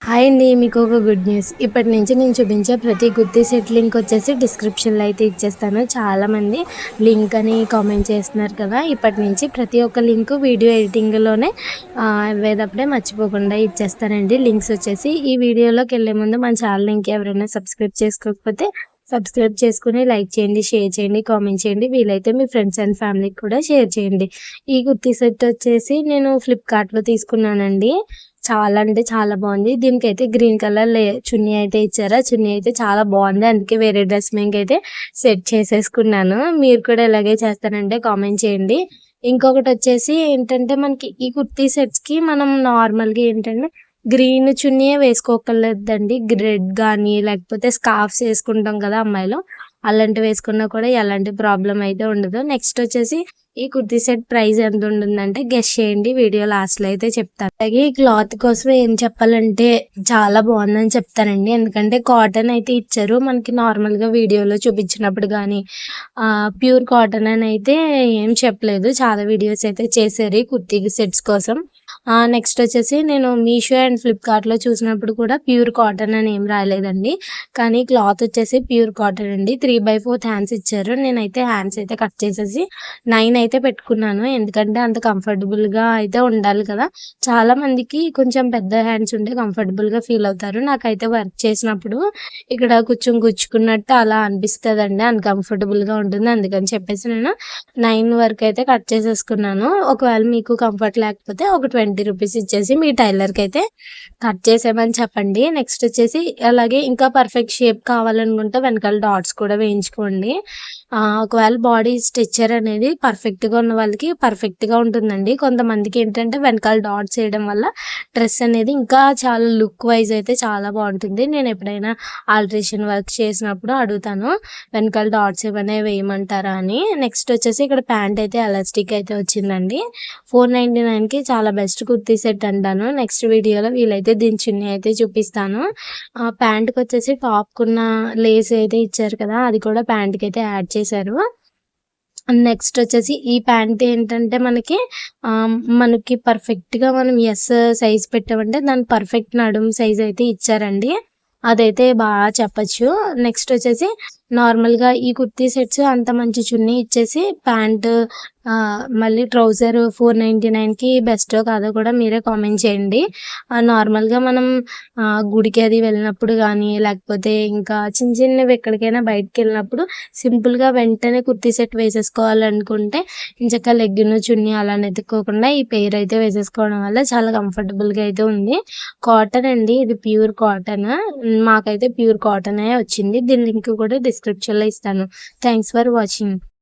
Hi అండి. మీకు ఒక గుడ్ న్యూస్. ఇప్పటి నుంచి నేను చూపించే ప్రతి కుర్తీ సెట్ లింక్ వచ్చేసి డిస్క్రిప్షన్‌లో అయితే ఇచ్చేస్తాను. చాలామంది లింక్ అని కామెంట్ చేస్తున్నారు కదా! ఇప్పటి నుంచి ప్రతి ఒక్క లింకు వీడియో ఎడిటింగ్‌లోనే అయ్యేటప్పుడే మర్చిపోకుండా ఇచ్చేస్తానండి. లింక్స్ వచ్చేసి ఈ వీడియోలోకెళ్ళే ముందు మన ఛానల్ ఇంకెవరైనా సబ్స్క్రైబ్ చేసుకోకపోతే సబ్స్క్రైబ్ చేసుకొని లైక్ చేయండి, షేర్ చేయండి, కామెంట్ చేయండి. వీలైతే మీ ఫ్రెండ్స్ అండ్ ఫ్యామిలీకి కూడా షేర్ చేయండి. ఈ కుర్తీ సెట్ వచ్చేసి నేను ఫ్లిప్‌కార్ట్‌లో తీసుకున్నానండి. చాలా అంటే చాలా బాగుంది. దీనికైతే గ్రీన్ కలర్ చున్నీ అయితే ఇచ్చారు. ఆ చున్నీ అయితే చాలా బాగుంది. అందుకే వేరే డ్రెస్ మీదకైతే సెట్ చేసేసుకున్నాను. మీరు కూడా ఇలాగే చేస్తారంటే కామెంట్ చేయండి. ఇంకొకటి వచ్చేసి ఏంటంటే మనకి ఈ కుర్తీ సెట్స్‌కి మనం నార్మల్‌గా ఏంటంటే గ్రీన్ చున్నీయే వేసుకోక్కర్లేదండి. రెడ్ గానీ లేకపోతే స్కార్ఫ్స్ వేసుకుంటాం కదా అమ్మాయిలు. అలాంటివి వేసుకున్నా కూడా ఎలాంటి ప్రాబ్లమ్ అయితే ఉండదు. నెక్స్ట్ వచ్చేసి ఈ కుర్తీ సెట్ ప్రైస్ ఎంత ఉంటుందంటే గెస్ చేయండి. వీడియో లాస్ట్‌లో అయితే చెప్తాను. అలాగే ఈ క్లాత్ కోసం ఏం చెప్పాలంటే చాలా బాగుందని చెప్తానండి. ఎందుకంటే కాటన్ అయితే ఇచ్చారు. మనకి నార్మల్‌గా వీడియోలో చూపించినప్పుడు గానీ ప్యూర్ కాటన్ అని అయితే ఏం చెప్పలేదు. చాలా వీడియోస్ అయితే చేశారు ఈ కుర్తీ సెట్స్ కోసం. నెక్స్ట్ వచ్చేసి నేను మీషో అండ్ ఫ్లిప్‌కార్ట్‌లో చూసినప్పుడు కూడా ప్యూర్ కాటన్ అని ఏం రాయలేదండి. కానీ క్లాత్ వచ్చేసి ప్యూర్ కాటన్ అండి. 3/4 హ్యాండ్స్ ఇచ్చారు. నేనైతే హ్యాండ్స్ అయితే కట్ చేసేసి 9 అయితే పెట్టుకున్నాను. ఎందుకంటే అంత కంఫర్టబుల్‌గా అయితే ఉండాలి కదా! చాలా మందికి కొంచెం పెద్ద హ్యాండ్స్ ఉంటే కంఫర్టబుల్‌గా ఫీల్ అవుతారు. నాకైతే వర్క్ చేసినప్పుడు ఇక్కడ కొంచెం గుచ్చుకున్నట్టు అలా అనిపిస్తదండి. అన్‌కంఫర్టబుల్‌గా ఉంటుంది. అందుకని చెప్పేసి నేను 9 వరకు అయితే కట్ చేసేసుకున్నాను. ఒకవేళ మీకు కంఫర్ట్ లేకపోతే ఒక 20 రూపీస్ ఇచ్చేసి మీ టైలర్‌కి అయితే కట్ చేసేయమని చెప్పండి. నెక్స్ట్ వచ్చేసి అలాగే ఇంకా పర్ఫెక్ట్ షేప్ కావాలనుకుంటే వెనకాల డాట్స్ కూడా వేయించుకోండి. ఒకవేళ బాడీ స్ట్రక్చర్ అనేది పర్ఫెక్ట్‌గా ఉన్న వాళ్ళకి పర్ఫెక్ట్‌గా ఉంటుందండి. కొంతమందికి ఏంటంటే వెనకాల డాట్స్ వేయడం వల్ల డ్రెస్ అనేది ఇంకా చాలా లుక్ వైజ్ అయితే చాలా బాగుంటుంది. నేను ఎప్పుడైనా ఆల్ట్రేషన్ వర్క్ చేసినప్పుడు అడుగుతాను. వెనకాల డాట్స్ ఏమైనా వేయమంటారా అని. నెక్స్ట్ వచ్చేసి ఇక్కడ ప్యాంట్ అయితే ఎలాస్టిక్ అయితే వచ్చిందండి. 499కి చాలా బెస్ట్ కుర్తీ సెట్ అంటాను. నెక్స్ట్ వీడియోలో వీలైతే దీని చున్నీ అయితే చూపిస్తాను. ప్యాంట్‌కి వచ్చేసి టాప్‌కున్న లేస్ అయితే ఇచ్చారు కదా! అది కూడా ప్యాంట్‌కి అయితే యాడ్ చేశారు. నెక్స్ట్ వచ్చేసి ఈ ప్యాంట్ ఏంటంటే మనకి పర్ఫెక్ట్‌గా మనం సైజ్ పెట్టామంటే దాని పర్ఫెక్ట్ నడుము సైజ్ అయితే ఇచ్చారండి. అదైతే చెప్పచ్చు. నెక్స్ట్ వచ్చేసి నార్మల్‌గా ఈ కుర్తీ సెట్స్ అంత మంచి చున్నీ ఇచ్చేసి ప్యాంటు మళ్ళీ ట్రౌజర్ 499కి బెస్టో కాదో కూడా మీరే కామెంట్ చేయండి. నార్మల్‌గా మనం గుడికి అది వెళ్ళినప్పుడు గానీ, లేకపోతే ఇంకా చిన్న చిన్నవి ఎక్కడికైనా బయటికెళ్ళినప్పుడు సింపుల్‌గా వెంటనే కుర్తీ సెట్ వేసేసుకోవాలనుకుంటే ఎంచక్కా లెగ్గిన్, చున్నీ అలా వెతుక్కోకుండా ఈ పెయిర్ అయితే వేసేసుకోవడం వల్ల చాలా కంఫర్టబుల్‌గా అయితే ఉంది. కాటన్ అండి. ఇది ప్యూర్ కాటన్. మాకైతే ప్యూర్ కాటనే వచ్చింది. దీని లింక్ కూడా డిస్క్రిప్షన్‌లో ఇస్తాను. Thanks for watching.